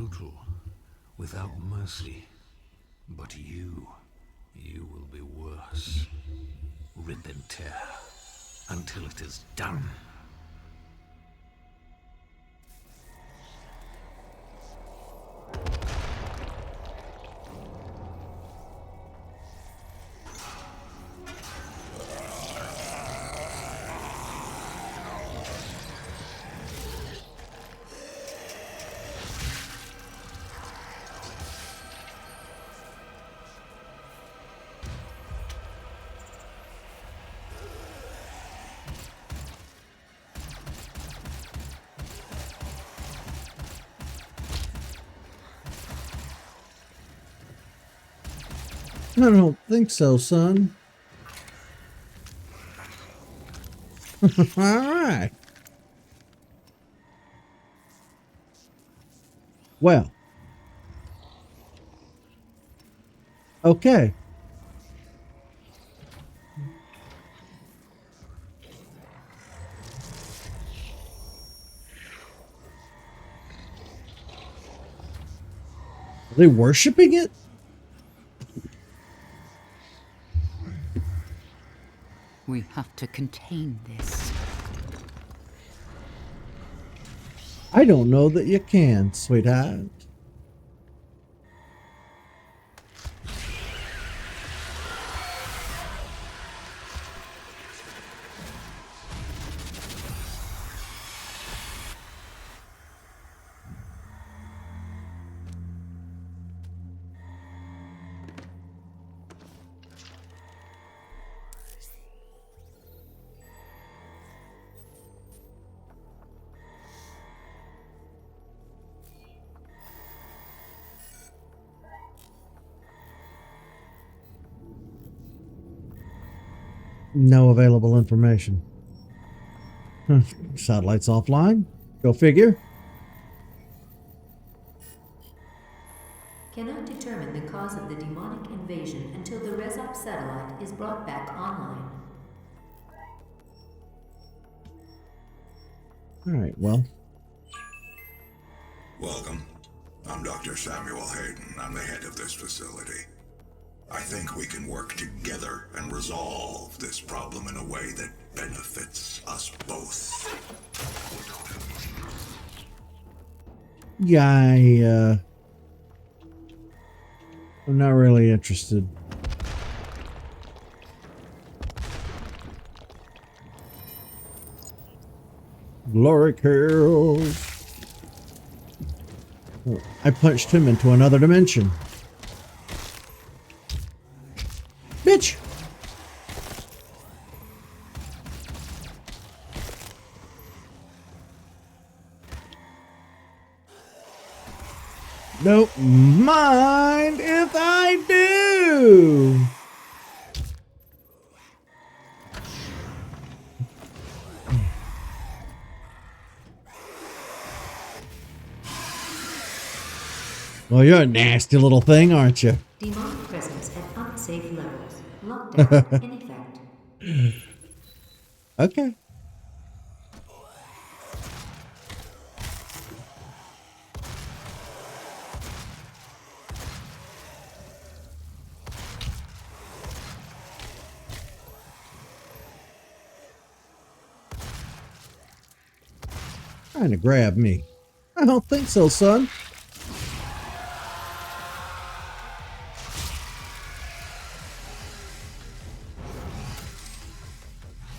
brutal, without mercy. But you will be worse. Rip and tear, until it is done. I don't think so, son. Alright. Well. Okay. Are they worshiping it? We have to contain this. I don't know that you can, sweetheart. No available information. Satellites offline. Go figure. Cannot determine the cause of the demonic invasion until the Rezop satellite is brought back online. Alright, well. Welcome. I'm Dr. Samuel Hayden. I'm the head of this facility. I think we can work together and resolve this problem in a way that benefits us both. Yeah, I'm not really interested. Glory kills. Oh, I punched him into another dimension. Bitch! Don't mind if I do! Well, you're a nasty little thing, aren't you? Demonic presence at unsafe levels. Lockdown in effect. Okay. Trying to grab me. I don't think so, son.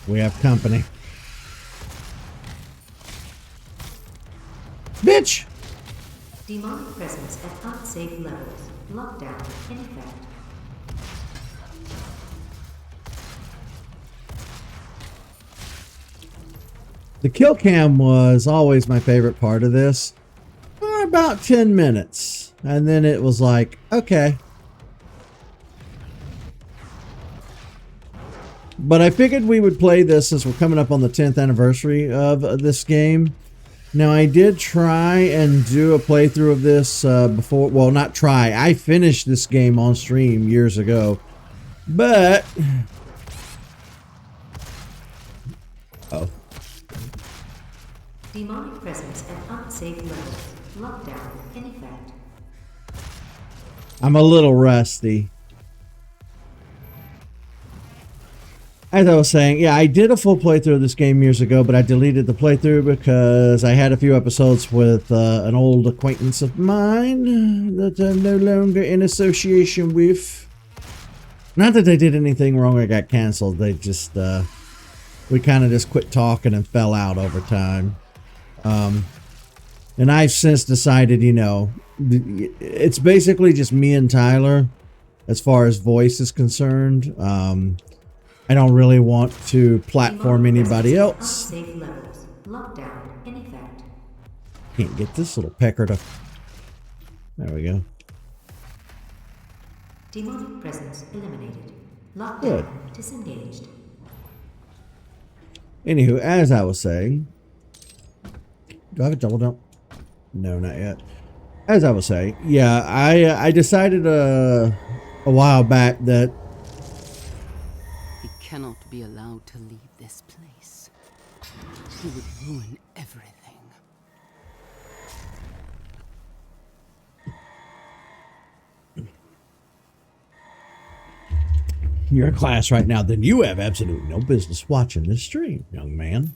We have company. Bitch! Demonic presence at unsafe levels. Lockdown in effect. The kill cam was always my favorite part of this. For about 10 minutes. And then it was like, okay. But I figured we would play this since we're coming up on the 10th anniversary of this game. Now, I did try and do a playthrough of this before. Well, not try. I finished this game on stream years ago. But... oh. Demonic presence at unsafe levels. Lockdown in effect. I'm a little rusty. As I was saying, yeah, I did a full playthrough of this game years ago, but I deleted the playthrough because I had a few episodes with an old acquaintance of mine that I'm no longer in association with. Not that they did anything wrong or got canceled. They just, we kind of just quit talking and fell out over time. And I've since decided, you know, it's basically just me and Tyler as far as voice is concerned. I don't really want to platform anybody else. Unsafe levels. Lockdown in effect. Can't get this little pecker to... There we go. Demonic presence eliminated. Lockdown Good. disengaged. Anywho, as I was saying... Do I have a double jump? No, not yet. As I was saying, yeah, I decided a while back that He cannot be allowed to leave this place. He would ruin everything. you're in class right now, then you have absolutely no business watching this stream, young man.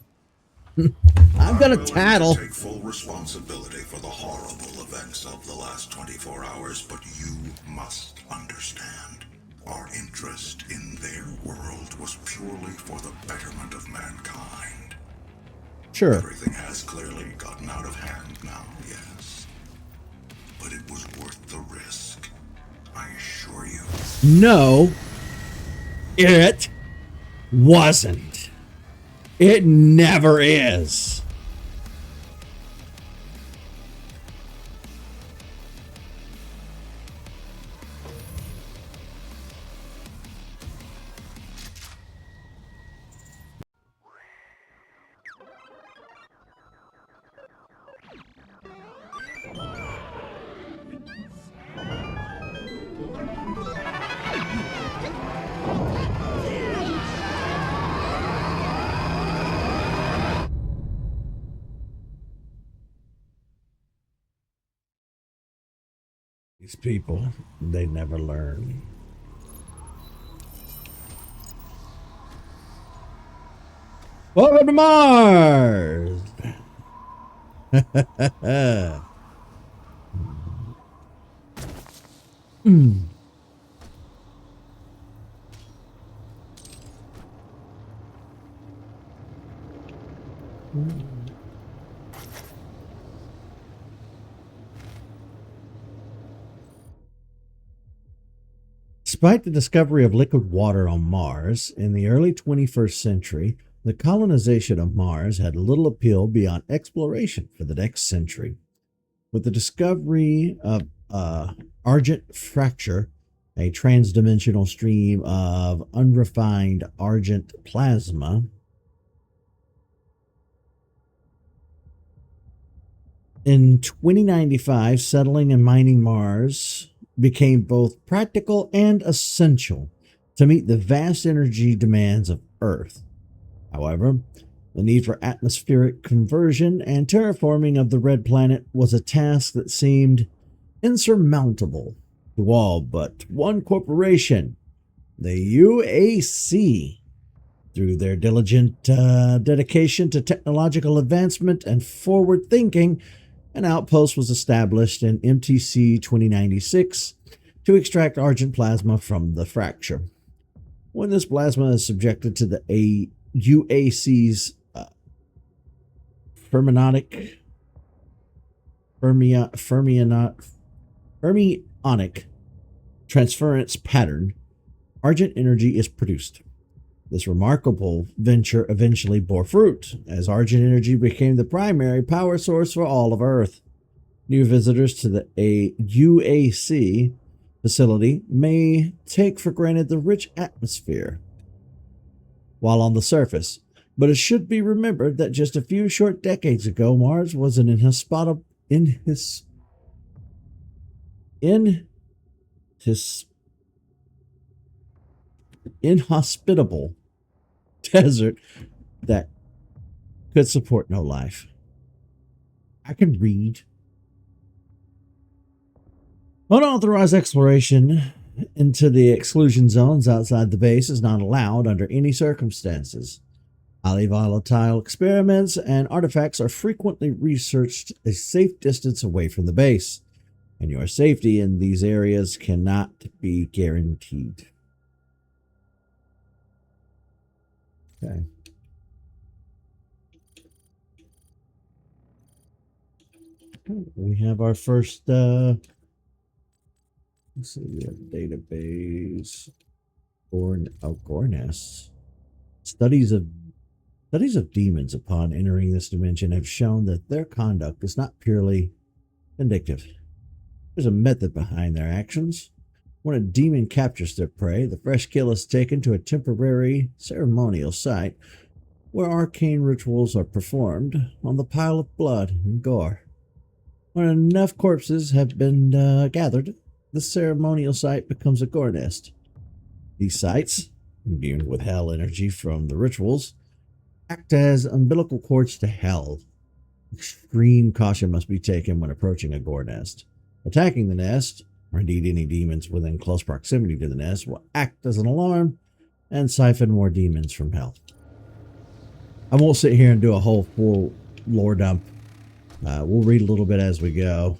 I'm gonna tattle. Take full responsibility for the horrible events of the last 24 hours, but you must understand. Our interest in their world was purely for the betterment of mankind. Sure. Everything has clearly gotten out of hand now, yes. But it was worth the risk, I assure you. No, it wasn't. It never is. These people, they never learn. Welcome to Mars! Despite the discovery of liquid water on Mars in the early 21st century, the colonization of Mars had little appeal beyond exploration for the next century. With the discovery of argent fracture, a transdimensional stream of unrefined argent plasma, in 2095, settling and mining Mars became both practical and essential to meet the vast energy demands of Earth. However, the need for atmospheric conversion and terraforming of the red planet was a task that seemed insurmountable to all but one corporation, the UAC. Through their diligent dedication to technological advancement and forward thinking, an outpost was established in MTC 2096 to extract argent plasma from the fracture. When this plasma is subjected to the UAC's fermionic transference pattern, argent energy is produced. This remarkable venture eventually bore fruit, as argent energy became the primary power source for all of Earth. New visitors to the UAC facility may take for granted the rich atmosphere while on the surface, but it should be remembered that just a few short decades ago, Mars was an inhospitable desert that could support no life. I can read. Unauthorized exploration into the exclusion zones outside the base is not allowed under any circumstances. Highly volatile experiments and artifacts are frequently researched a safe distance away from the base, and your safety in these areas cannot be guaranteed. Okay. We have our first let's see, we have database. Gorness. Studies of demons upon entering this dimension have shown that their conduct is not purely vindictive. There's a method behind their actions. When a demon captures their prey, the fresh kill is taken to a temporary ceremonial site where arcane rituals are performed on the pile of blood and gore. When enough corpses have been gathered, the ceremonial site becomes a gore nest. These sites, imbued with hell energy from the rituals, act as umbilical cords to hell. Extreme caution must be taken when approaching a gore nest. Attacking the nest, or indeed any demons within close proximity to the nest, will act as an alarm and siphon more demons from hell. I won't sit here and do a whole full lore dump. We'll read a little bit as we go.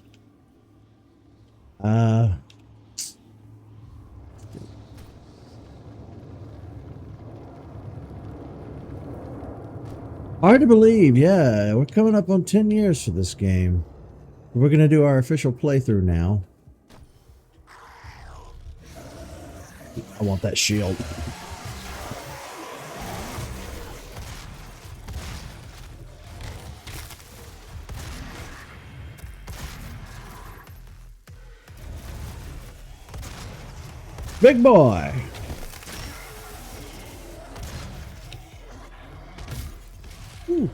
Hard to believe, yeah. We're coming up on 10 years for this game. We're going to do our official playthrough now. I want that shield. Big boy. Ooh.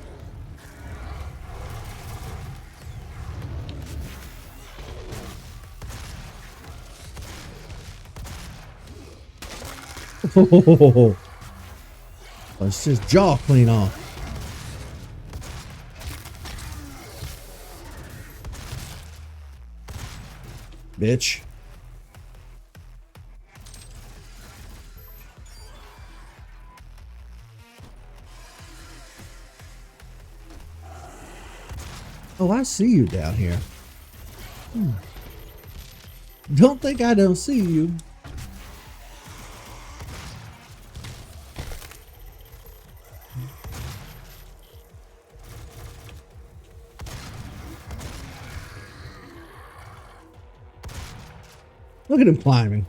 Oh, let's just jaw clean off. Bitch. Oh, I see you down here. Don't think I don't see you. Look at him climbing.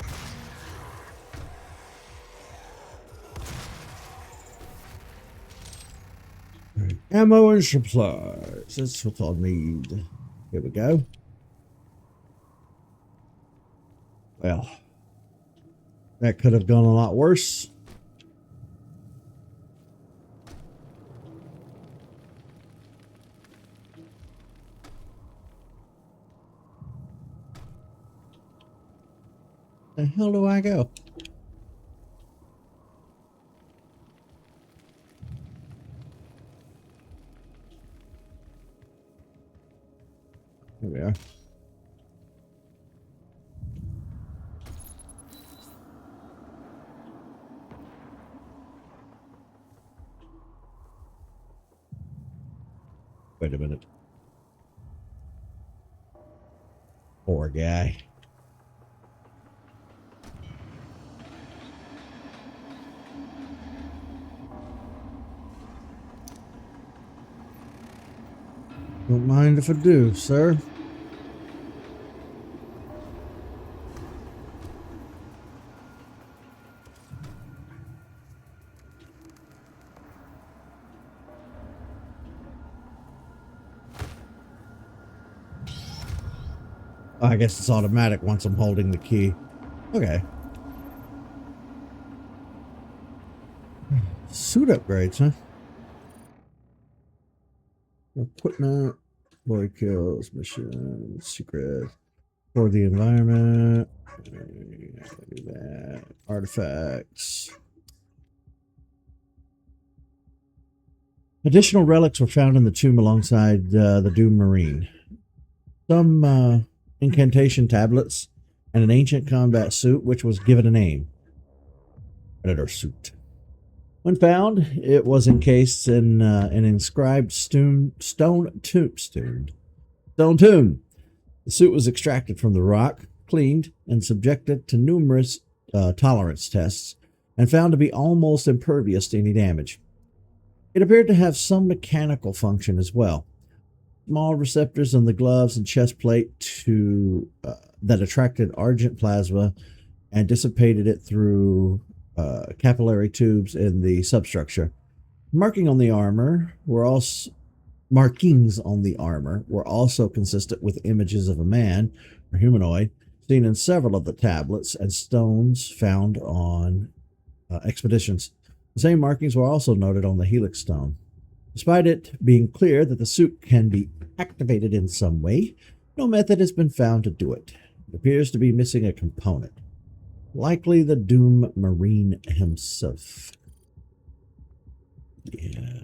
Right. Ammo and supplies. That's what I'll need. Here we go. Well, that could have gone a lot worse. The hell do I go? Here we are. Wait a minute. Poor guy. Don't mind if I do, sir. I guess it's automatic once I'm holding the key. Okay. Suit upgrades, huh? Equipment, boy kills, mission, secret, for the environment, do that, artifacts. Additional relics were found in the tomb alongside the Doom Marine. Some incantation tablets and an ancient combat suit which was given a name, Predator suit. When found, it was encased in an inscribed stone tomb. The suit was extracted from the rock, cleaned, and subjected to numerous tolerance tests, and found to be almost impervious to any damage. It appeared to have some mechanical function as well. Small receptors on the gloves and chest plate that attracted argent plasma and dissipated it through capillary tubes in the substructure. Markings on the armor were also consistent with images of a man or humanoid seen in several of the tablets and stones found on expeditions. The same markings were also noted on the Helix Stone. Despite it being clear that the suit can be activated in some way, no method has been found to do it. It appears to be missing a component. Likely the Doom Marine himself. Yeah.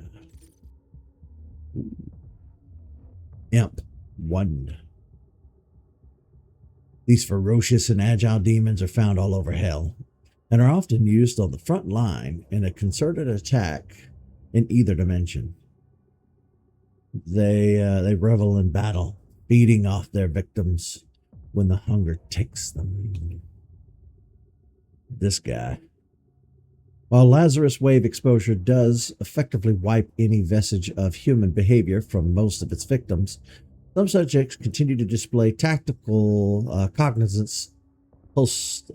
Pt.1. These ferocious and agile demons are found all over hell, and are often used on the front line in a concerted attack in either dimension. They revel in battle, feeding off their victims when the hunger takes them. This guy. While Lazarus wave exposure does effectively wipe any vestige of human behavior from most of its victims, some subjects continue to display tactical cognizance post.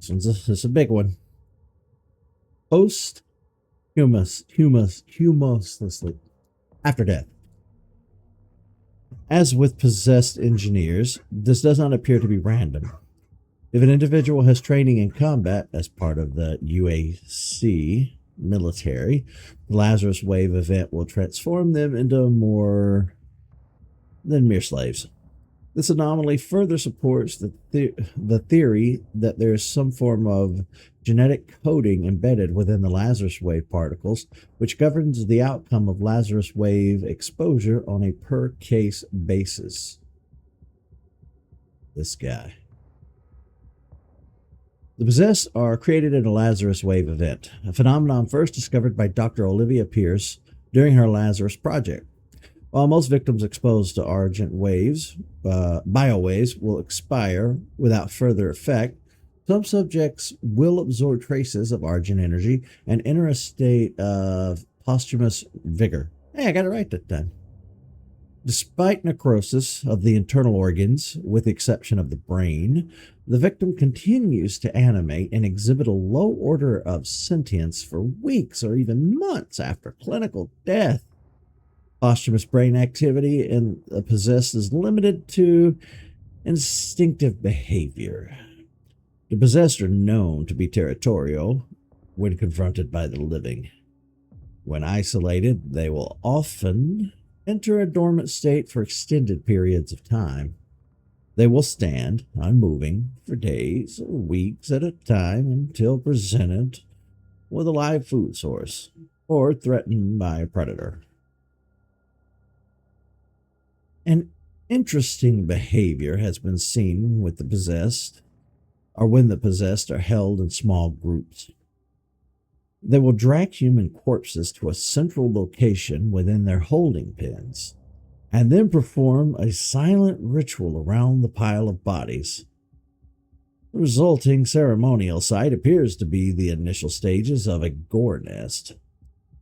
This is a big one. Humously after death. As with possessed engineers, this does not appear to be random. If an individual has training in combat as part of the UAC military, the Lazarus Wave event will transform them into more than mere slaves. This anomaly further supports the theory that there is some form of genetic coding embedded within the Lazarus Wave particles, which governs the outcome of Lazarus Wave exposure on a per-case basis. This guy. The possessed are created in a Lazarus Wave event, a phenomenon first discovered by Dr. Olivia Pierce during her Lazarus project. While most victims exposed to argent waves, biowaves will expire without further effect, some subjects will absorb traces of argent energy and enter a state of posthumous vigor. Hey, I got it right that time. Despite necrosis of the internal organs, with the exception of the brain, the victim continues to animate and exhibit a low order of sentience for weeks or even months after clinical death. Posthumous brain activity in the possessed is limited to instinctive behavior. The possessed are known to be territorial when confronted by the living. When isolated, they will often enter a dormant state for extended periods of time. They will stand, unmoving, for days or weeks at a time until presented with a live food source or threatened by a predator. An interesting behavior has been seen with the possessed, or when the possessed are held in small groups. They will drag human corpses to a central location within their holding pens, and then perform a silent ritual around the pile of bodies. The resulting ceremonial site appears to be the initial stages of a gore nest.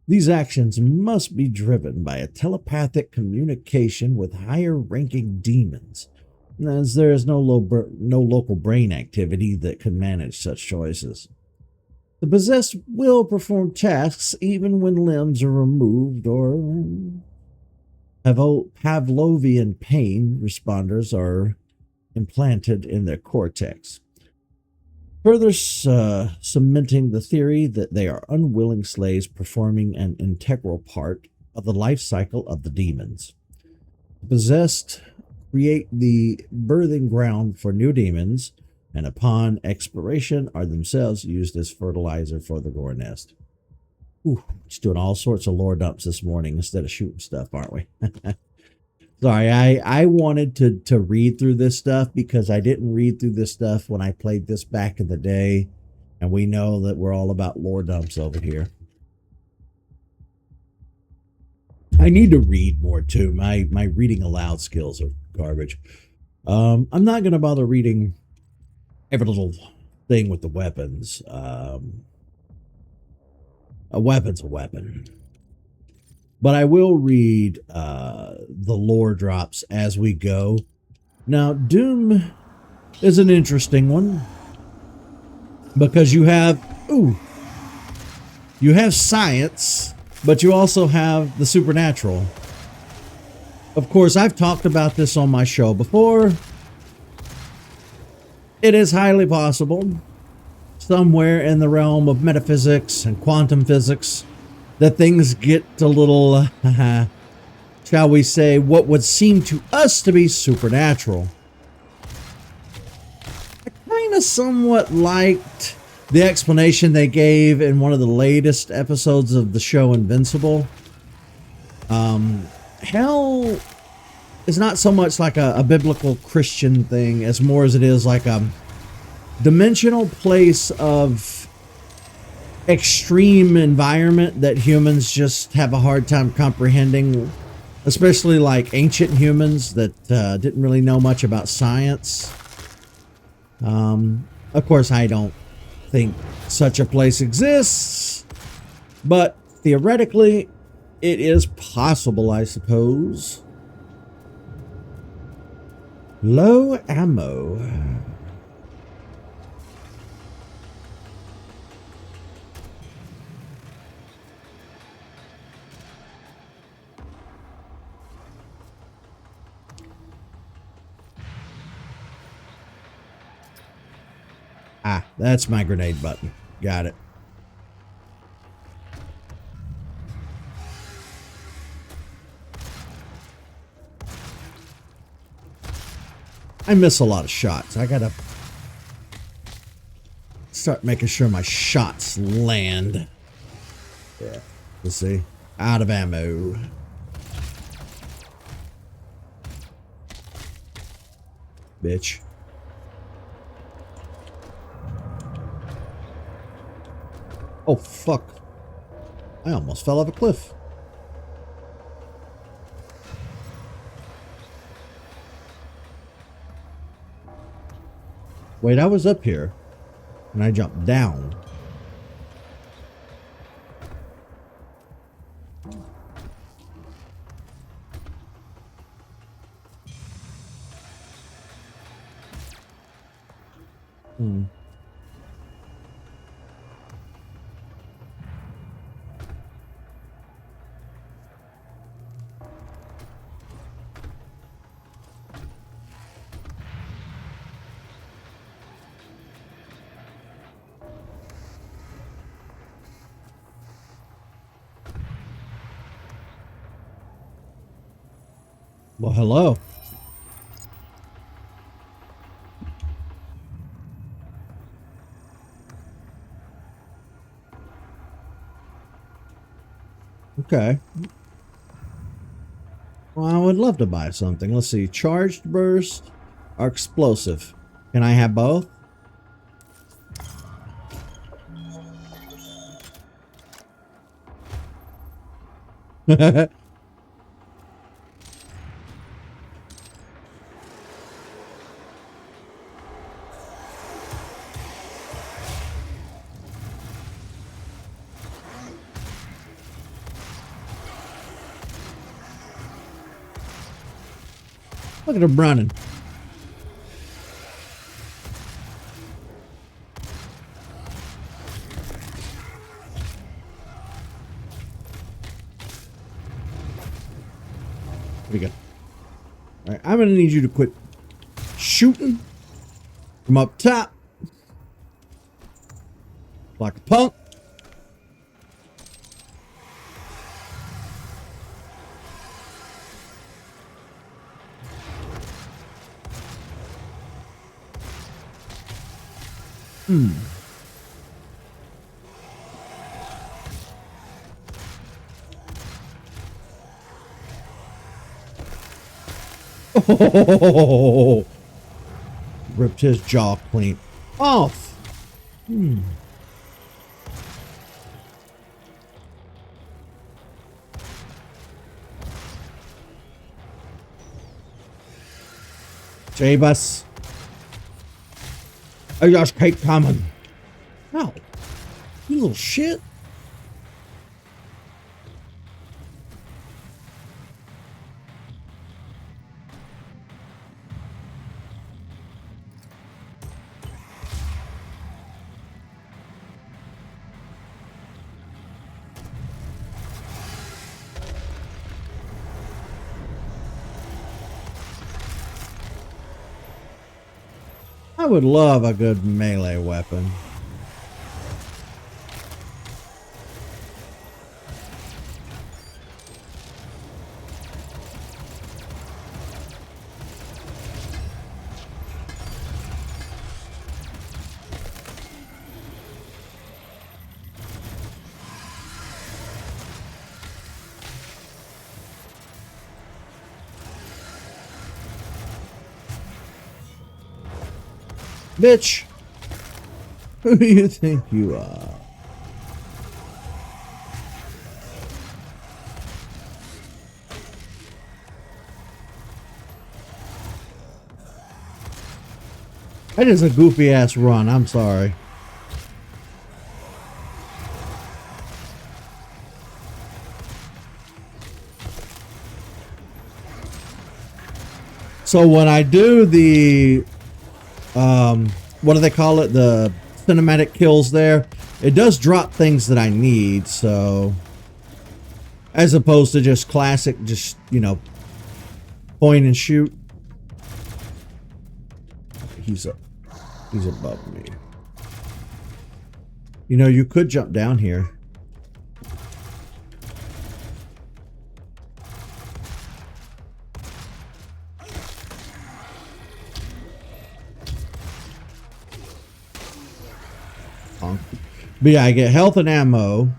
These actions must be driven by a telepathic communication with higher-ranking demons, as there is no local brain activity that can manage such choices. The possessed will perform tasks even when limbs are removed or Pavlovian pain responders are implanted in their cortex, further cementing the theory that they are unwilling slaves performing an integral part of the life cycle of the demons. The possessed create the birthing ground for new demons, and upon expiration are themselves used as fertilizer for the gore nest. Ooh, just doing all sorts of lore dumps this morning instead of shooting stuff, aren't we? Sorry, I wanted to read through this stuff because I didn't read through this stuff when I played this back in the day. And we know that we're all about lore dumps over here. I need to read more too. My reading aloud skills are garbage. I'm not gonna bother reading every little thing with the weapons. A weapon's a weapon. But I will read the lore drops as we go. Now, Doom is an interesting one because you have science, but you also have the supernatural. Of course, I've talked about this on my show before. It is highly possible, somewhere in the realm of metaphysics and quantum physics, that things get a little, shall we say, what would seem to us to be supernatural. I kind of somewhat liked the explanation they gave in one of the latest episodes of the show Invincible. Hell is not so much like a biblical Christian thing as more as it is like a dimensional place of extreme environment that humans just have a hard time comprehending, especially like ancient humans that didn't really know much about science. Of course, I don't think such a place exists, but theoretically it is possible, I suppose. Low ammo. Ah, that's my grenade button. Got it. I miss a lot of shots. I gotta start making sure my shots land. Yeah, let's see. Out of ammo. Bitch. Oh, fuck. I almost fell off a cliff. Wait, I was up here and I jumped down. Well, hello. Okay. Well, I would love to buy something. Let's see. Charged burst or explosive. Can I have both? Look at him running. There we go. All right, I'm going to need you to quit shooting from up top. Like a punk. Oh, ripped his jaw clean off. Jabus. I just keep coming. No. You little shit. I would love a good melee weapon. Bitch! Who do you think you are? That is a goofy ass run, I'm sorry. So when I do the what do they call it? The cinematic kills there. It does drop things that I need, so as opposed to just classic, just, you know, point and shoot. He's above me. You know, you could jump down here. But yeah, I get health and ammo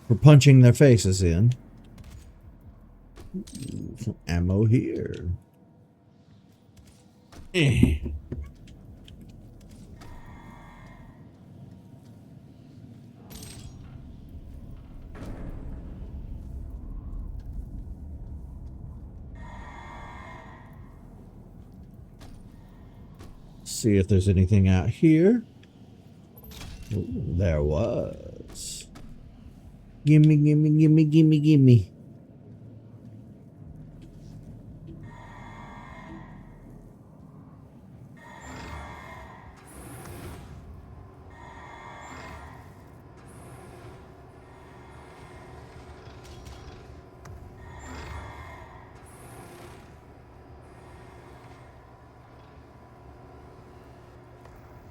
for punching their faces in. Ooh, some ammo here. Eh. See if there's anything out here. Ooh, there was. Gimme, gimme, gimme, gimme, gimme.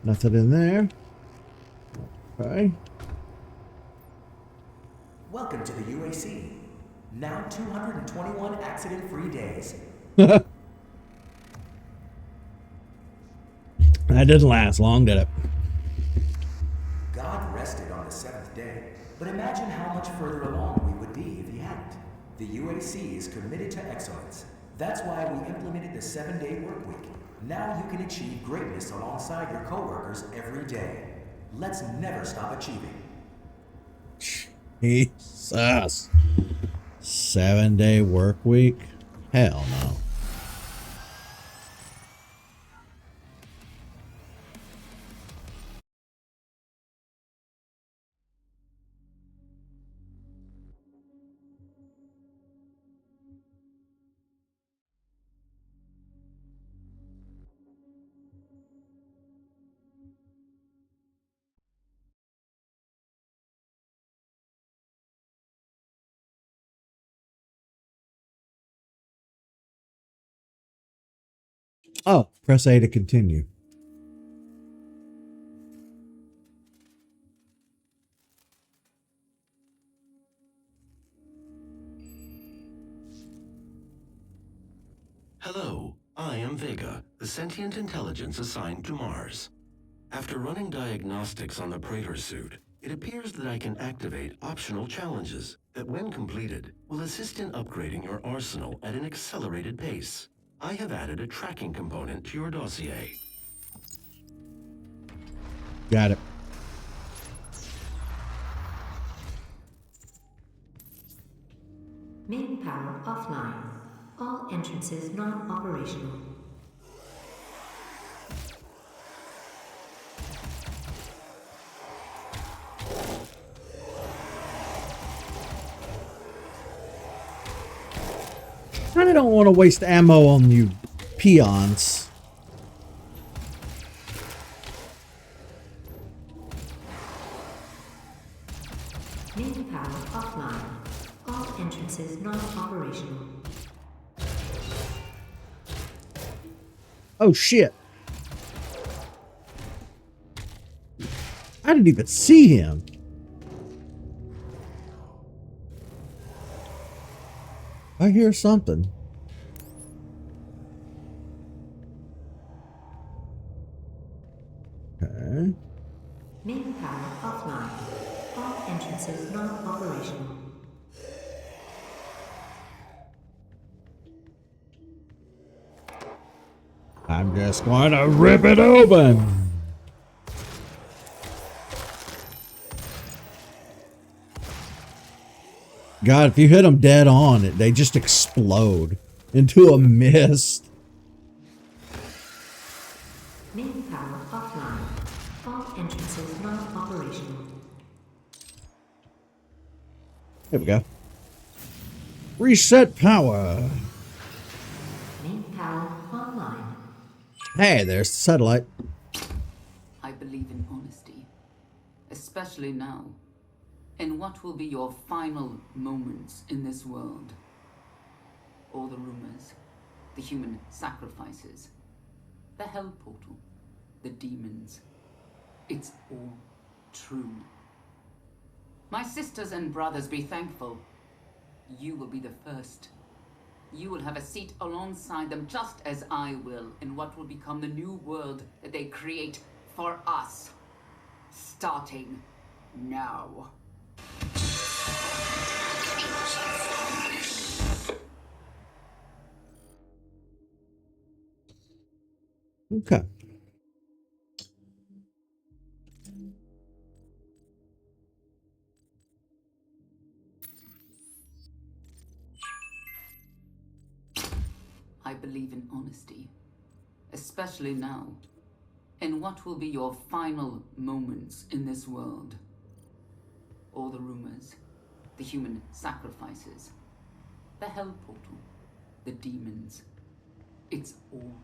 Nothing in there. Okay. Welcome to the UAC. Now 221 accident-free days. That didn't last long, did it? God rested on the 7th day, but imagine how much further along we would be if he hadn't. The UAC is committed to excellence. That's why we implemented the 7-day work week. Now you can achieve greatness alongside your coworkers every day. Let's never stop achieving. Jesus. 7-day work week? Hell no. Oh, press A to continue. Hello, I am Vega, the sentient intelligence assigned to Mars. After running diagnostics on the Praetor suit, It appears that I can activate optional challenges that, when completed, will assist in upgrading your arsenal at an accelerated pace. I have added a tracking component to your dossier. Got it. Main power offline. All entrances non-operational. I don't want to waste ammo on you peons. Main power offline. All entrances non-operational. Oh shit. I didn't even see him. I hear something. Okay. Main power offline. All entrances non-operational. I'm just going to rip it open. God, if you hit them dead on, they just explode into a mist. Main power offline. All entrances non-operational. There we go. Reset power. Main power online. Hey, there's the satellite. I believe in honesty, especially now, in what will be your final moments in this world. All the rumors, the human sacrifices, the hell portal, the demons. It's all true. My sisters and brothers, be thankful. You will be the first. You will have a seat alongside them, just as I will, in what will become the new world that they create for us. Starting now. Okay. I believe in honesty, especially now, in what will be your final moments in this world. All the rumors, the human sacrifices, the hell portal, the demons. It's all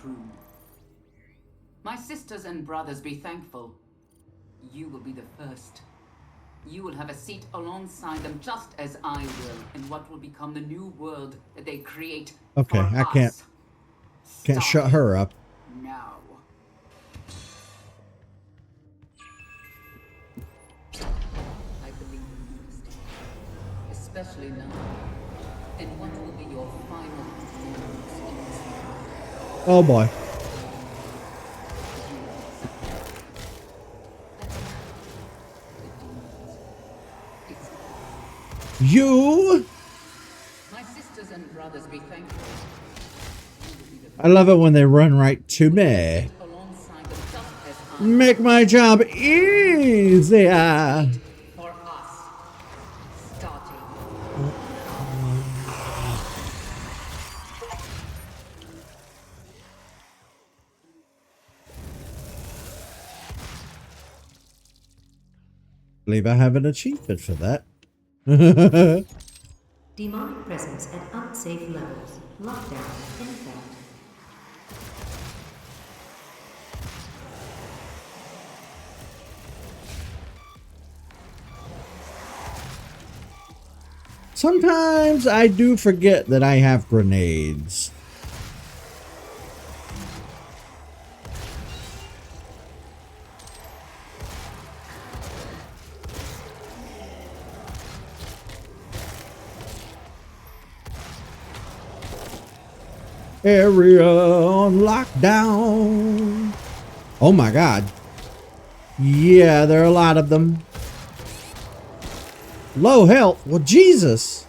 true. My sisters and brothers, be thankful. You will be the first. You will have a seat alongside them, just as I will, in what will become the new world that they create. Okay, for I us. can't shut her up. Now. I believe in honesty, especially now, in what will be your final moments in this world. Oh boy. You. My sisters and brothers, be thankful. I love it when they run right to me. Alongside them, just as I Make my job easier. for us. Starting. I believe I have an achievement for that. Demonic presence at unsafe levels. Lockdown in effect. Sometimes I do forget that I have grenades. Area on lockdown. Oh my god. Yeah, there are a lot of them. Low health? Well, Jesus.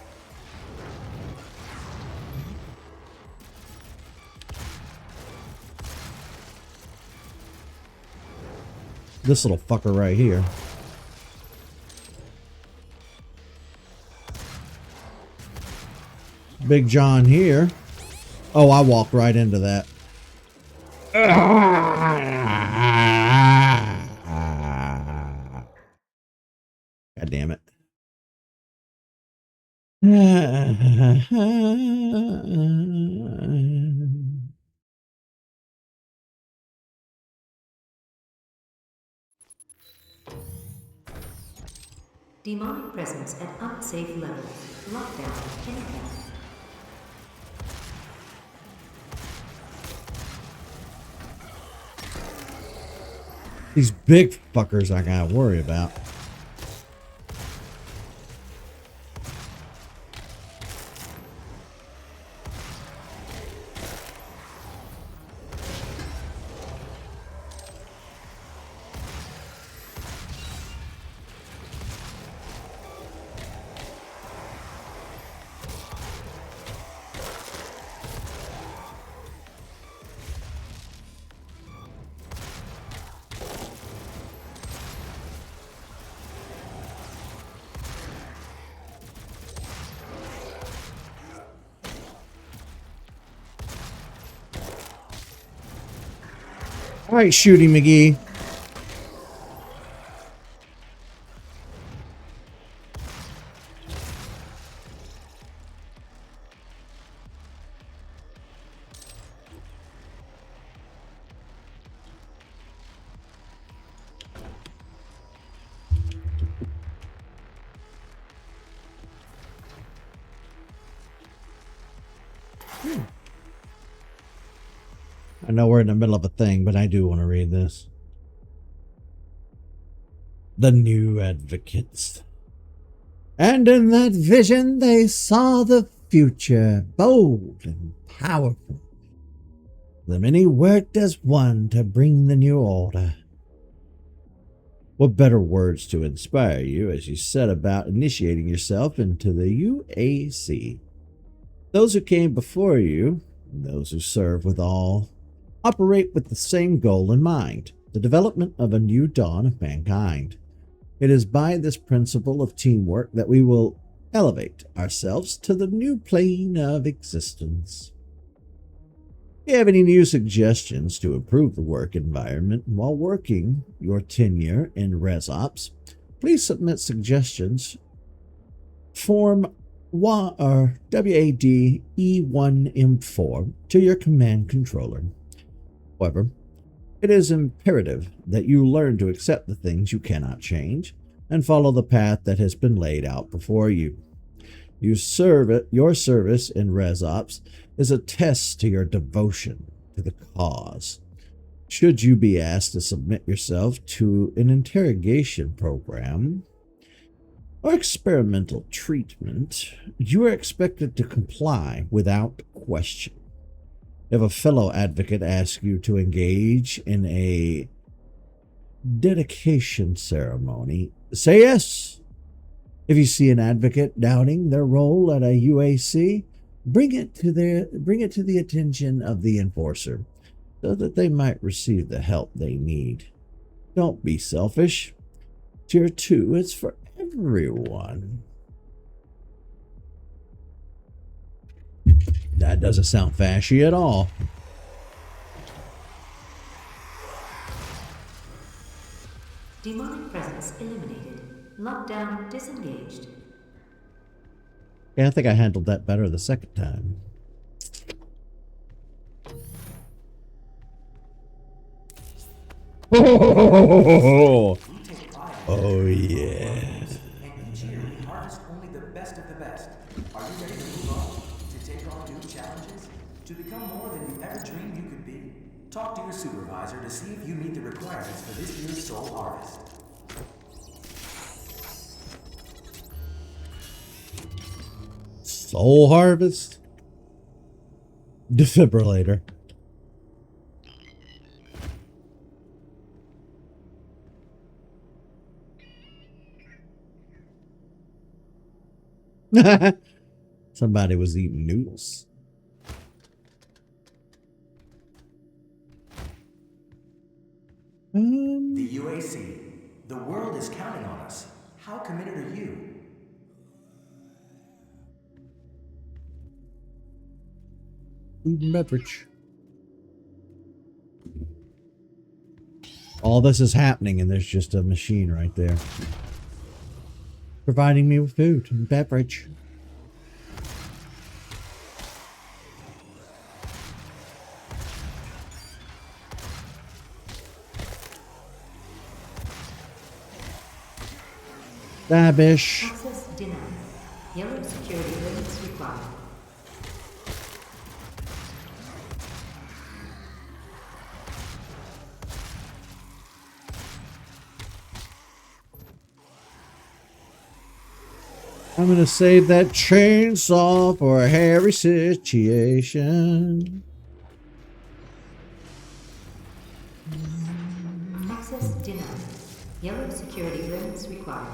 This little fucker right here. Big John here. Oh, I walked right into that. God damn it. Demonic presence at unsafe levels. Lockdown indicated. These big fuckers I gotta worry about. All right, Shooty McGee. I know we're in the middle of a thing, but I do want to read this. The new advocates. And in that vision they saw the future, bold and powerful. The many worked as one to bring the new order. What better words to inspire you as you set about initiating yourself into the UAC? Those who came before you, those who serve with all, operate with the same goal in mind, the development of a new dawn of mankind. It is by this principle of teamwork that we will elevate ourselves to the new plane of existence. If you have any new suggestions to improve the work environment while working your tenure in ResOps, please submit suggestions. Form WADE1M4 to your command controller. However, it is imperative that you learn to accept the things you cannot change and follow the path that has been laid out before you. Your service in ResOps is a test to your devotion to the cause. Should you be asked to submit yourself to an interrogation program or experimental treatment, you are expected to comply without question. If a fellow advocate asks you to engage in a dedication ceremony, say yes. If you see an advocate doubting their role at a UAC, bring it to the attention of the enforcer so that they might receive the help they need. Don't be selfish. Tier 2 is for everyone. That doesn't sound fashy at all. Demonic presence eliminated. Lockdown disengaged. Yeah, I think I handled that better the second time. Oh, yeah. And each year we harvest only the best of the best. Are you ready to move on? To take on new challenges? To become more than you ever dreamed you could be? Talk to your supervisor to see if you meet the requirements for this year's Soul Harvest. Soul Harvest? Defibrillator. Somebody was eating noodles. The UAC. The world is counting on us. How committed are you? Food and beverage. All this is happening, and there's just a machine right there. Providing me with food and beverage. Dabish. Access denied. Yellow security clearance required. I'm gonna save that chainsaw for a hairy situation. Access denied. Yellow security clearance required.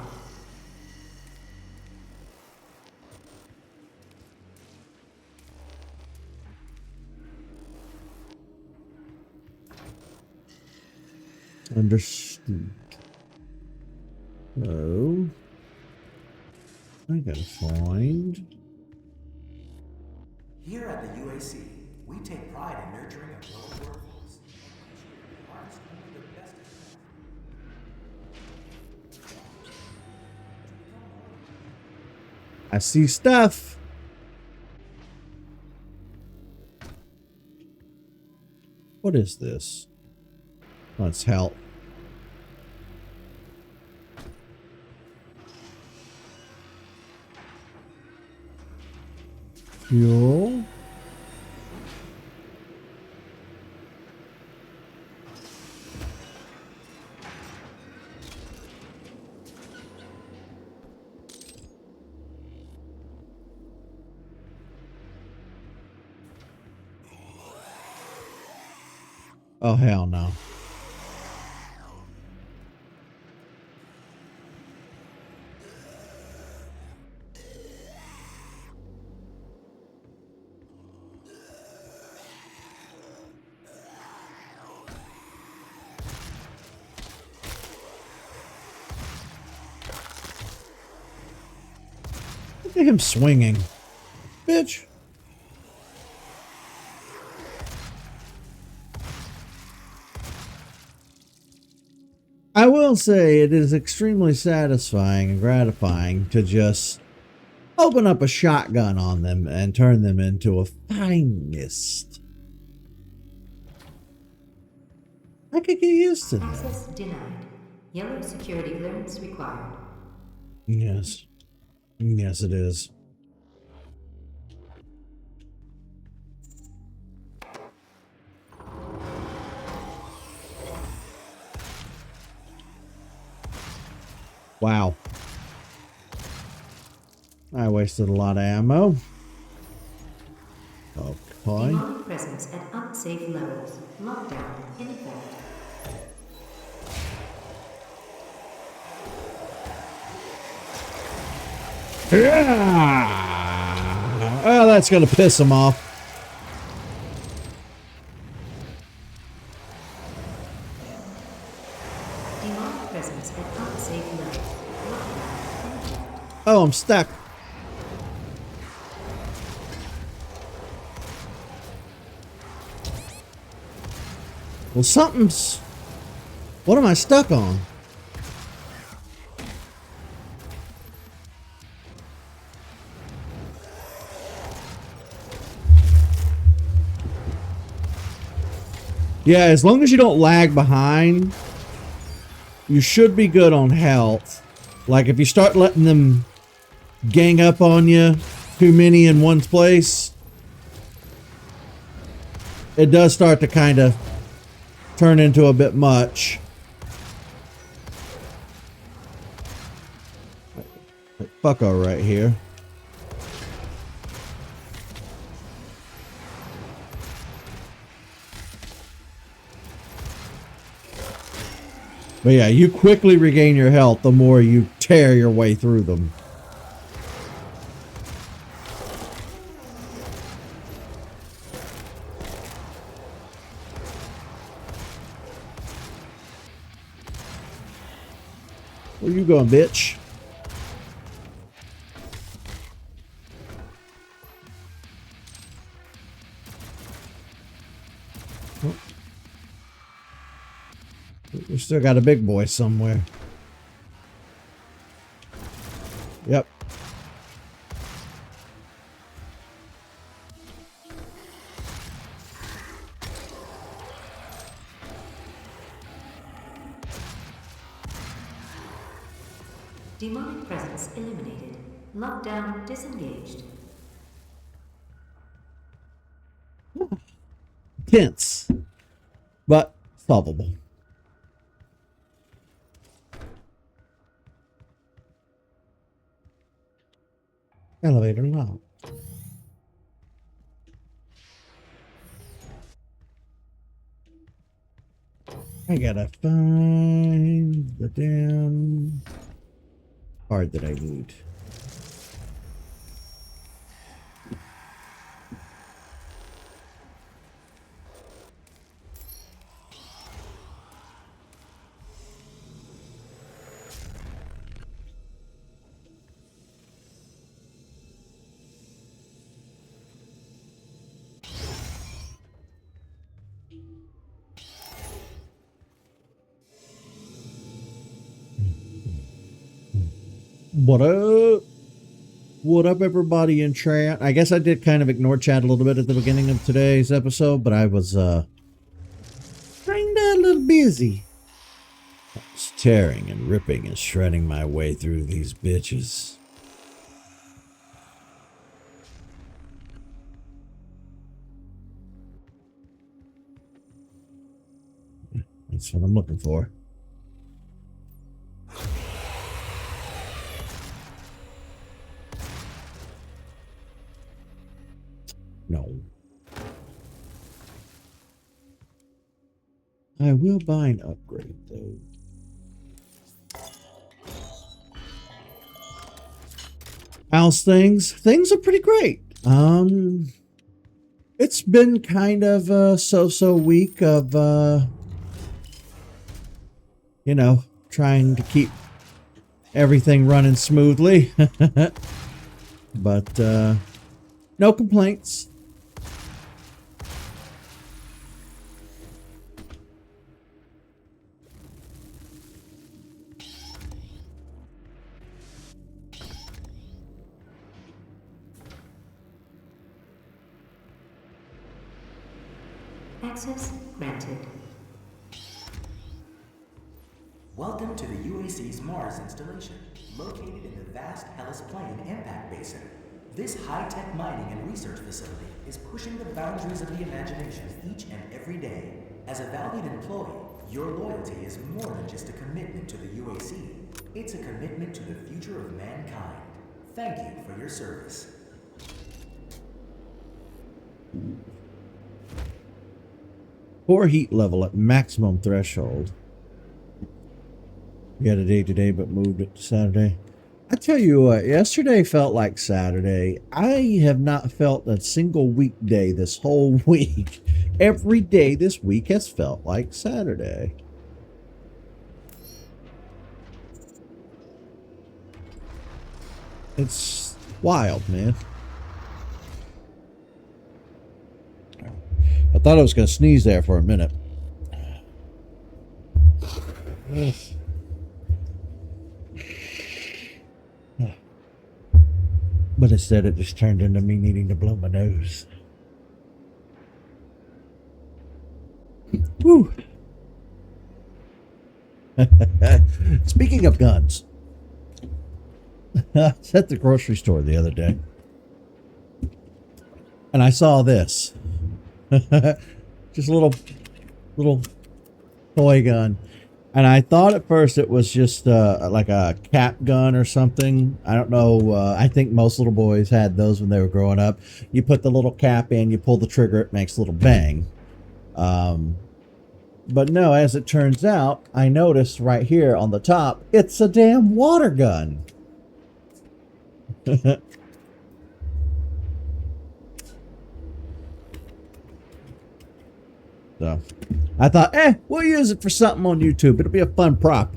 Understood. So, I gotta find. Here at the UAC, we take pride in nurturing a global workforce. Arts only the best of I see stuff. What is this? Let's help. Fuel. Oh, hell no. Look at him swinging. Bitch. I will say it is extremely satisfying and gratifying to just open up a shotgun on them and turn them into a finest. I could get used to that. Access denied. Yellow security clearance required. Yes. Yes, it is. Wow. I wasted a lot of ammo. Okay. Demonic presence at unsafe levels. Lockdown in effect. Yeah! Oh, that's gonna piss him off. Demonic presence at unsafe levels. Lockdown in effect. Oh, I'm stuck. Well, something's... What am I stuck on? Yeah, as long as you don't lag behind, you should be good on health. Like, if you start letting them gang up on you, too many in one place, it does start to kind of turn into a bit much. Fucko right here. But yeah, you quickly regain your health the more you tear your way through them. Where you going, bitch? Oh. We still got a big boy somewhere. Yep. Demonic presence eliminated. Lockdown disengaged. Tense, but solvable. Elevator locked. I gotta find the damn card that I need. What up? What up, everybody in chat? I guess I did kind of ignore chat a little bit at the beginning of today's episode, but I was kinda a little busy. I was tearing and ripping and shredding my way through these bitches. That's what I'm looking for. No. I will buy an upgrade, though. How's things? Things are pretty great. It's been kind of a so-so week of, you know, trying to keep everything running smoothly. But, no complaints. Access granted. Welcome to the UAC's Mars installation, located in the vast Hellas Plain impact basin. This high-tech mining and research facility is pushing the boundaries of the imagination each and every day. As a valued employee, your loyalty is more than just a commitment to the UAC. It's a commitment to the future of mankind. Thank you for your service. Core heat level at maximum threshold. We had a day today, but moved it to Saturday. I tell you what, yesterday felt like Saturday. I have not felt a single weekday this whole week. Every day this week has felt like Saturday. It's wild, man. I thought I was going to sneeze there for a minute. But instead it just turned into me needing to blow my nose. Whew. Speaking of guns, I was at the grocery store the other day and I saw this. Just a little toy gun. And I thought at first it was just like a cap gun or something. I don't know. I think most little boys had those when they were growing up. You put the little cap in, you pull the trigger, it makes a little bang. But no, as it turns out, I noticed right here on the top, it's a damn water gun. So I thought, we'll use it for something on YouTube. It'll be a fun prop.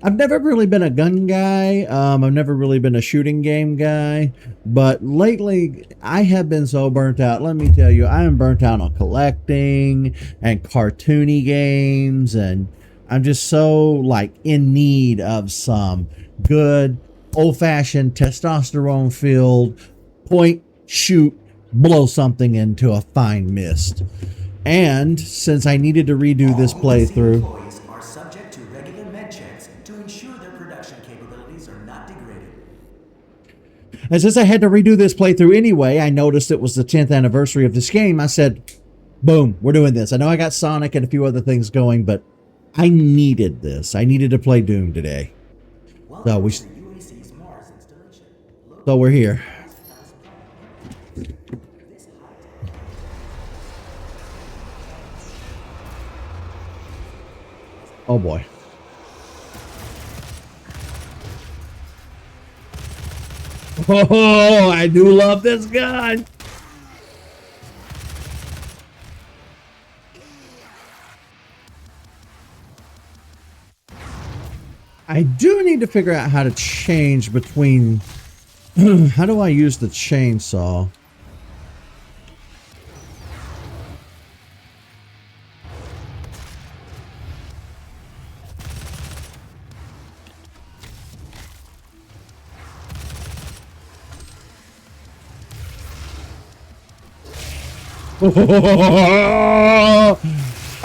I've never really been a gun guy. I've never really been a shooting game guy. But lately, I have been so burnt out. Let me tell you, I am burnt out on collecting and cartoony games. And I'm just so, like, in need of some good, old-fashioned, testosterone-filled, point, shoot, blow something into a fine mist. And since I needed to redo this All UAC playthrough... employees are subject to regular med checks to ensure their production capabilities are not degraded. And since I had to redo this playthrough anyway, I noticed it was the 10th anniversary of this game. I said, boom, we're doing this. I know I got Sonic and a few other things going, but I needed this. I needed to play Doom today. Welcome to the UAC's Mars installation. So we're here. Oh boy. Oh, I do love this gun. I do need to figure out how to change between... How do I use the chainsaw?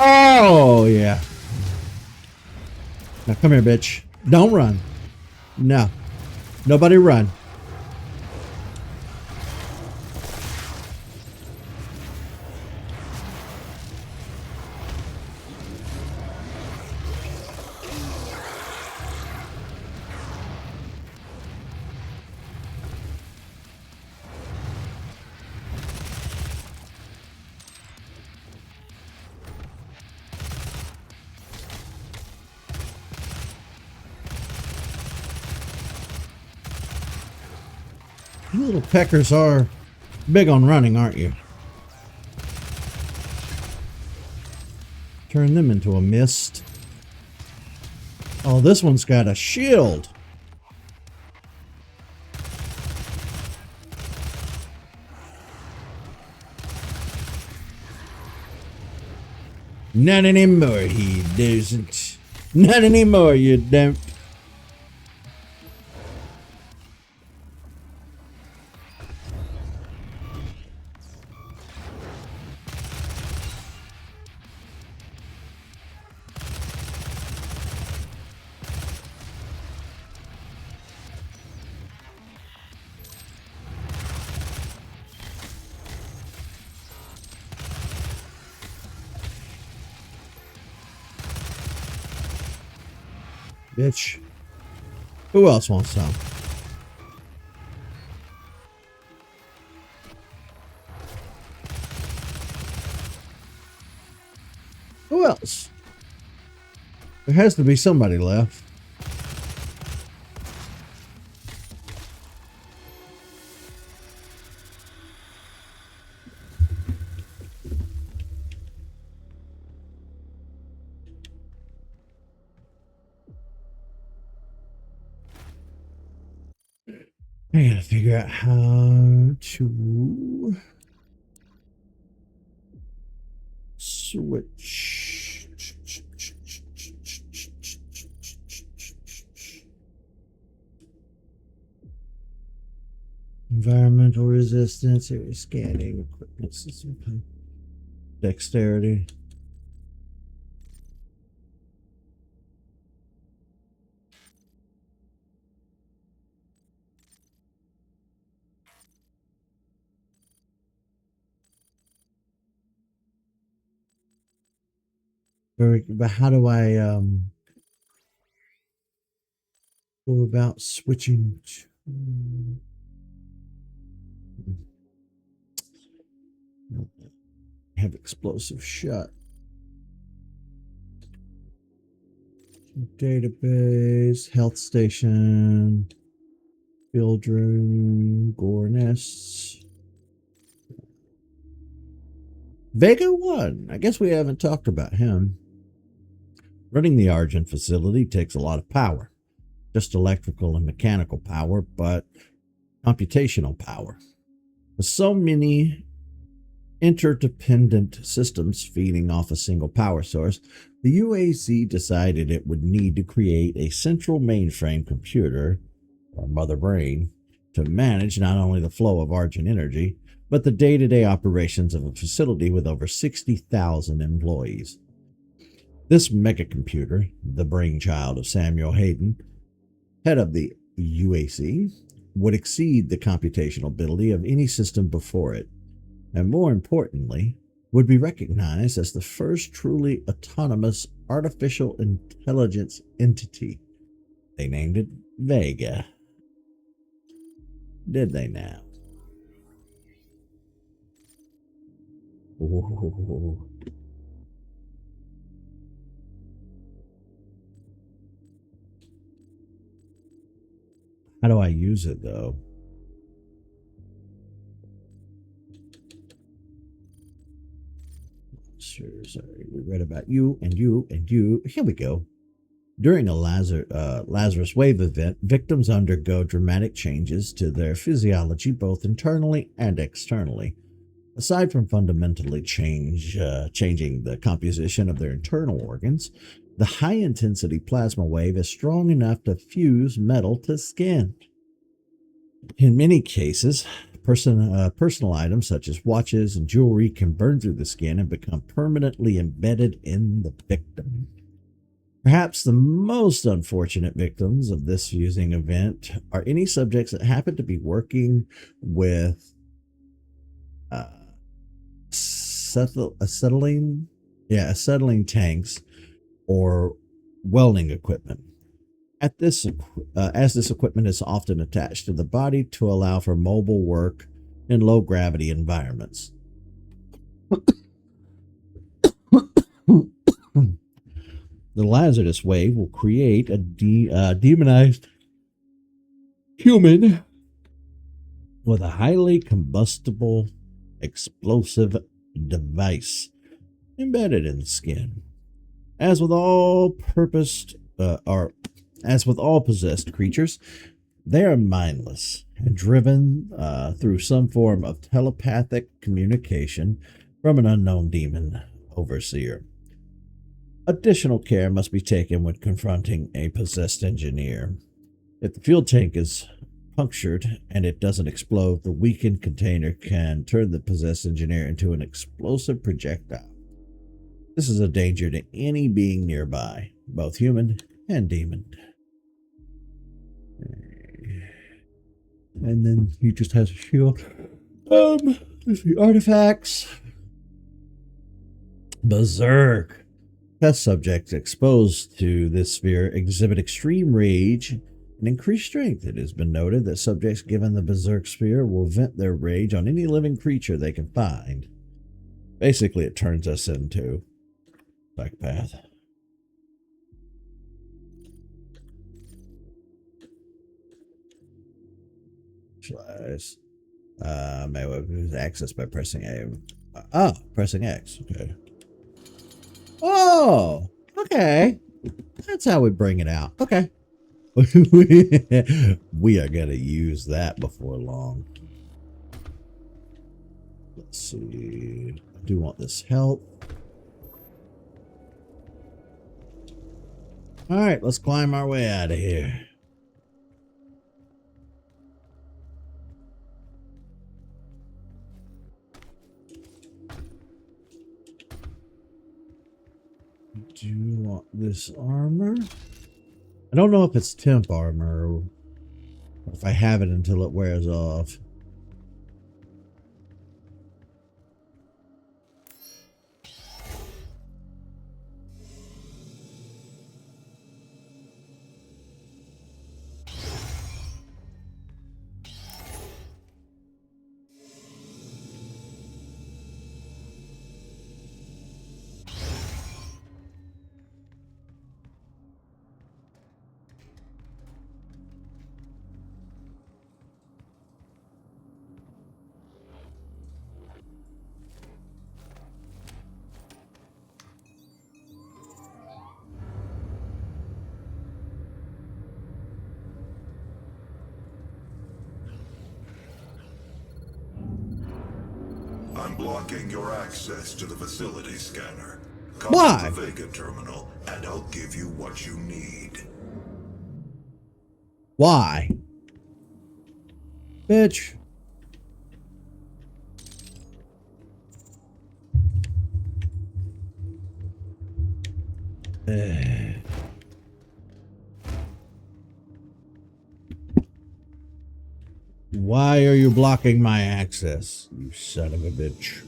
Oh, yeah. Now, come here, bitch. Don't run. No. Nobody run. You little peckers are big on running, aren't you? Turn them into a mist. Oh, this one's got a shield. Not anymore, he doesn't. Not anymore, you don't. Bitch. Who else wants some? Who else? There has to be somebody left. I gotta figure out how to switch. Environmental resistance, area scanning, equipment system, dexterity. But how do I go about switching to have explosive shot? Database, health station, build room, gore nests. Pt.1. I guess we haven't talked about him. Running the Argent facility takes a lot of power. Just electrical and mechanical power, but computational power. With so many interdependent systems feeding off a single power source, the UAC decided it would need to create a central mainframe computer, or mother brain, to manage not only the flow of Argent energy, but the day-to-day operations of a facility with over 60,000 employees. This megacomputer, the brainchild of Samuel Hayden, head of the UAC, would exceed the computational ability of any system before it, and more importantly, would be recognized as the first truly autonomous artificial intelligence entity. They named it Vega. Did they now? Ooh. How do I use it though? Sure, sorry. We read about you and you and you. Here we go. During a Lazarus Wave event, victims undergo dramatic changes to their physiology, both internally and externally. Aside from fundamentally changing the composition of their internal organs, the high-intensity plasma wave is strong enough to fuse metal to skin. In many cases, personal items such as watches and jewelry can burn through the skin and become permanently embedded in the victim. Perhaps the most unfortunate victims of this fusing event are any subjects that happen to be working with acetylene tanks or welding equipment. As this equipment is often attached to the body to allow for mobile work in low gravity environments. The Lazarus wave will create a demonized human with a highly combustible explosive device embedded in the skin. As with all possessed creatures, they are mindless and driven through some form of telepathic communication from an unknown demon overseer. Additional care must be taken when confronting a possessed engineer. If the fuel tank is punctured and it doesn't explode, the weakened container can turn the possessed engineer into an explosive projectile. This is a danger to any being nearby, both human and demon. And then he just has a shield. Let's see, artifacts. Berserk. Test subjects exposed to this sphere exhibit extreme rage and increased strength. It has been noted that subjects given the Berserk sphere will vent their rage on any living creature they can find. Basically, it turns us into psychopath. Slice. May weapons accessed by pressing A. Pressing X. Okay. Oh, okay. That's how we bring it out. Okay. We are going to use that before long. Let's see. I do want this help. All right, let's climb our way out of here. Do you want this armor? I don't know if it's temp armor or if I have it until it wears off. I'm blocking your access to the facility scanner. Come Why? to the Vega terminal, and I'll give you what you need. Why? Bitch. Why are you blocking my access, you son of a bitch?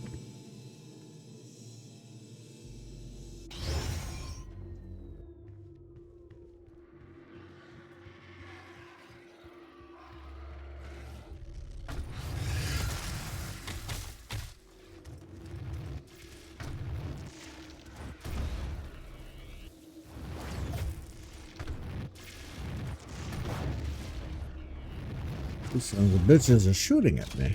These sons of bitches are shooting at me.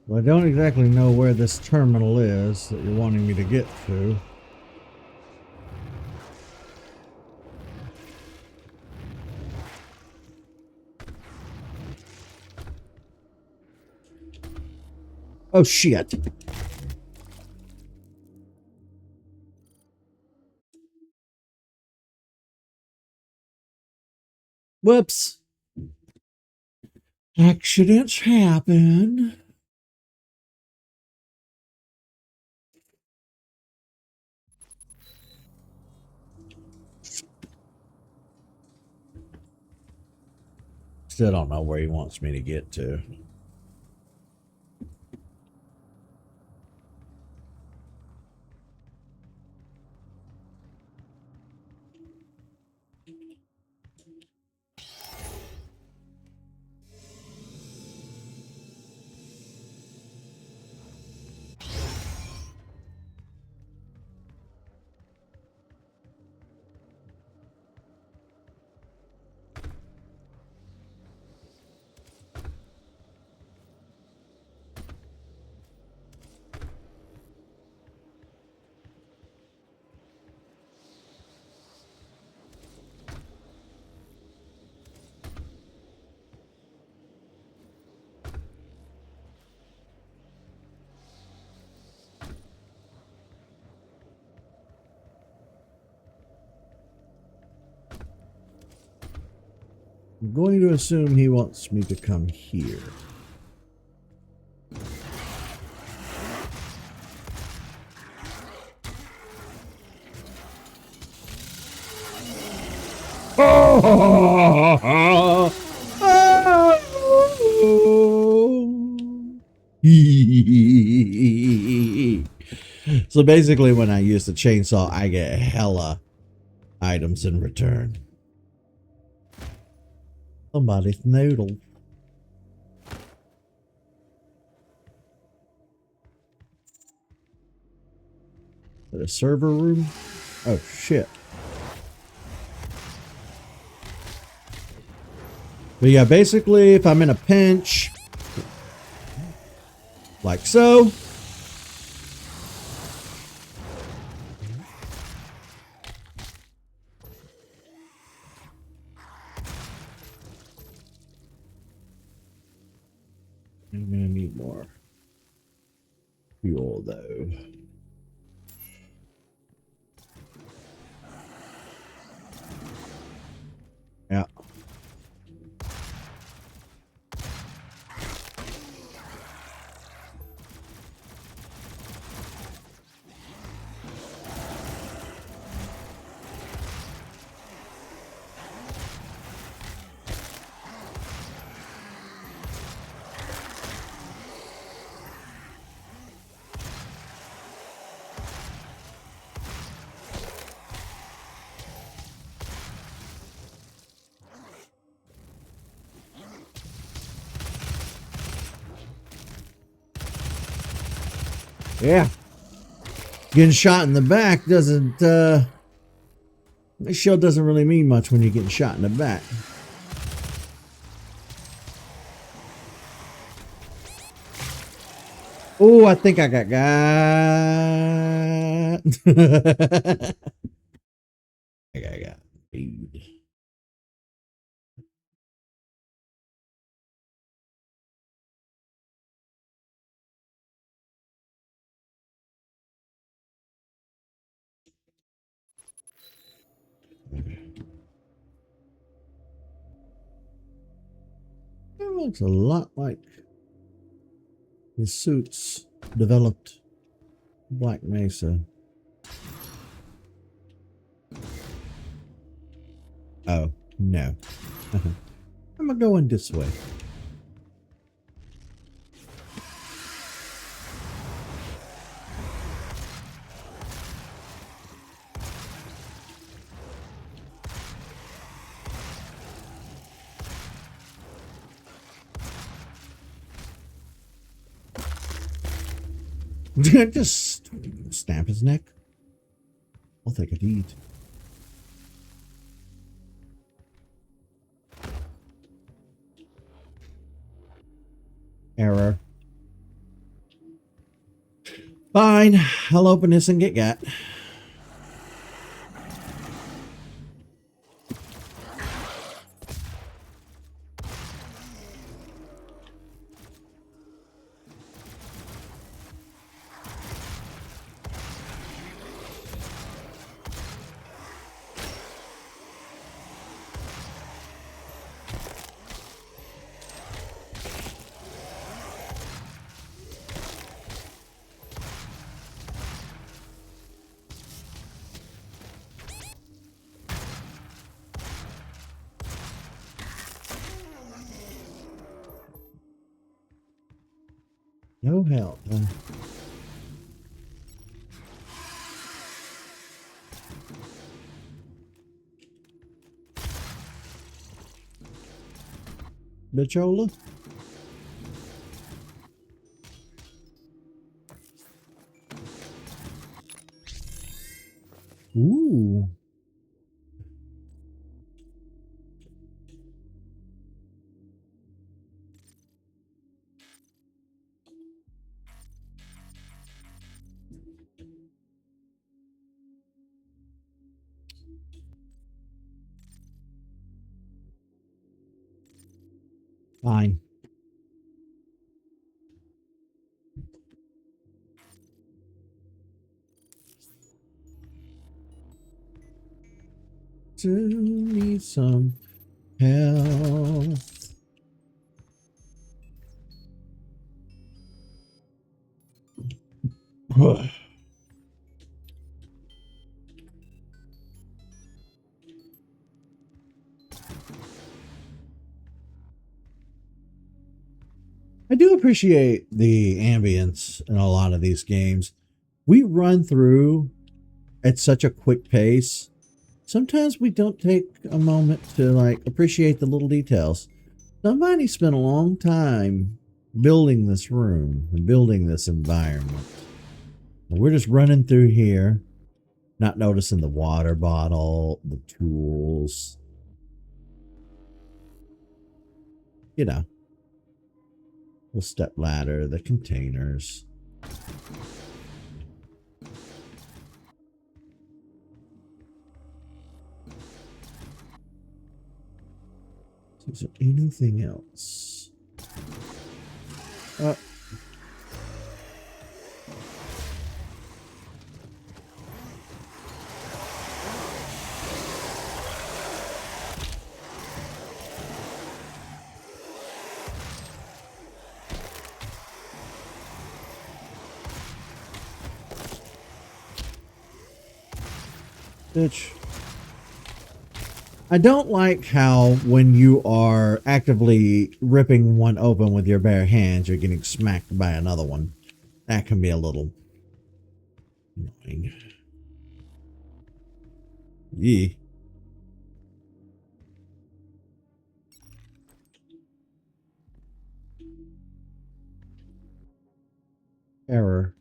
Well, I don't exactly know where this terminal is that you're wanting me to get to. Oh, shit. Whoops. Accidents happen. Still don't know where he wants me to get to. I'm going to assume he wants me to come here. So basically, when I use the chainsaw, I get hella items in return. Somebody's noodle. Is it a server room? Oh shit. But yeah, basically, if I'm in a pinch, like so, I'm gonna need more fuel though. Yeah. Yeah. Getting shot in the back doesn't, this shield doesn't really mean much when you're getting shot in the back. Oh, I think I got. I got. Aid. It looks a lot like the suits developed Black Mesa. Oh, no. I'm going this way. Just snap his neck. I'll take a deed. Error. Fine. I'll open this and get got. No help. Bichola? Ooh. Fine. Do need some help. I do appreciate the ambience in a lot of these games. We run through at such a quick pace. Sometimes we don't take a moment to like appreciate the little details. Somebody spent a long time building this room and building this environment. And we're just running through here, not noticing the water bottle, the tools. You know, the step ladder, the containers. Is there anything else? Bitch. I don't like how when you are actively ripping one open with your bare hands, you're getting smacked by another one. That can be a little annoying. Yee. Error.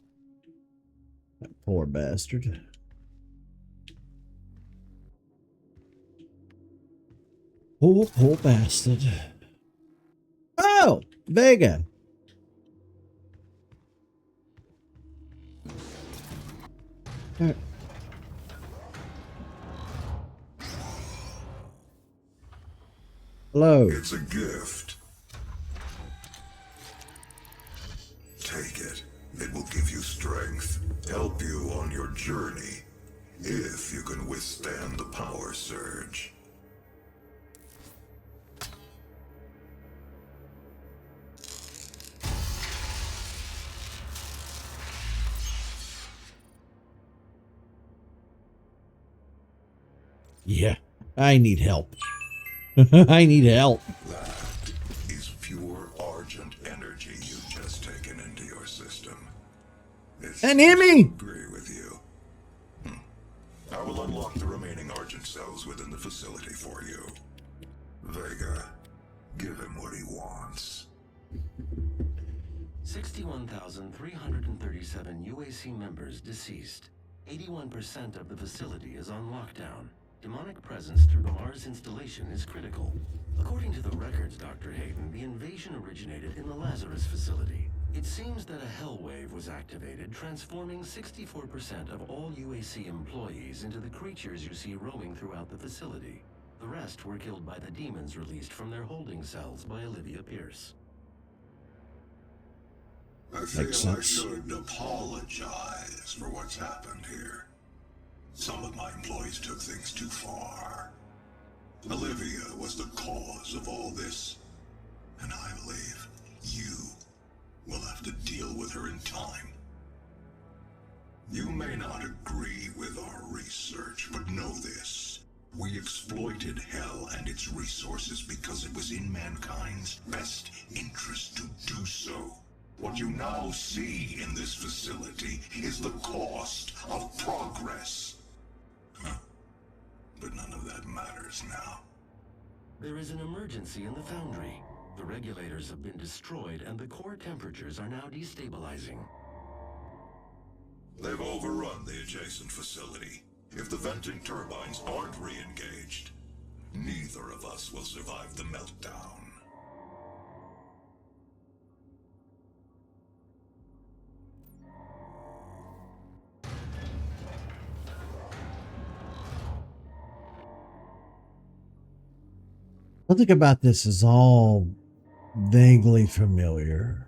That poor bastard. Poor bastard. Oh! Vega! Hello. It's a gift. Take it. It will give you strength, help you on your journey, if you can withstand the power surge. Yeah, I need help. I need help. That is pure Argent energy you've just taken into your system. It An seems Emmy! to agree with you. I will unlock the remaining Argent cells within the facility for you. Vega, give him what he wants. 61,337 UAC members deceased. 81% of the facility is on lockdown. Demonic presence through the Mars installation is critical. According to the records, Dr. Hayden, the invasion originated in the Lazarus facility. It seems that a hell wave was activated, transforming 64% of all UAC employees into the creatures you see roaming throughout the facility. The rest were killed by the demons released from their holding cells by Olivia Pierce. I feel Makes I sense. should apologize for what's happened here. Some of my employees took things too far. Olivia was the cause of all this, and I believe you will have to deal with her in time. You may not agree with our research, but know this. We exploited Hell and its resources because it was in mankind's best interest to do so. What you now see in this facility is the cost of progress. But none of that matters now. There is an emergency in the foundry. The regulators have been destroyed and the core temperatures are now destabilizing. They've overrun the adjacent facility. If the venting turbines aren't re-engaged, neither of us will survive the meltdown. Something about this is all vaguely familiar.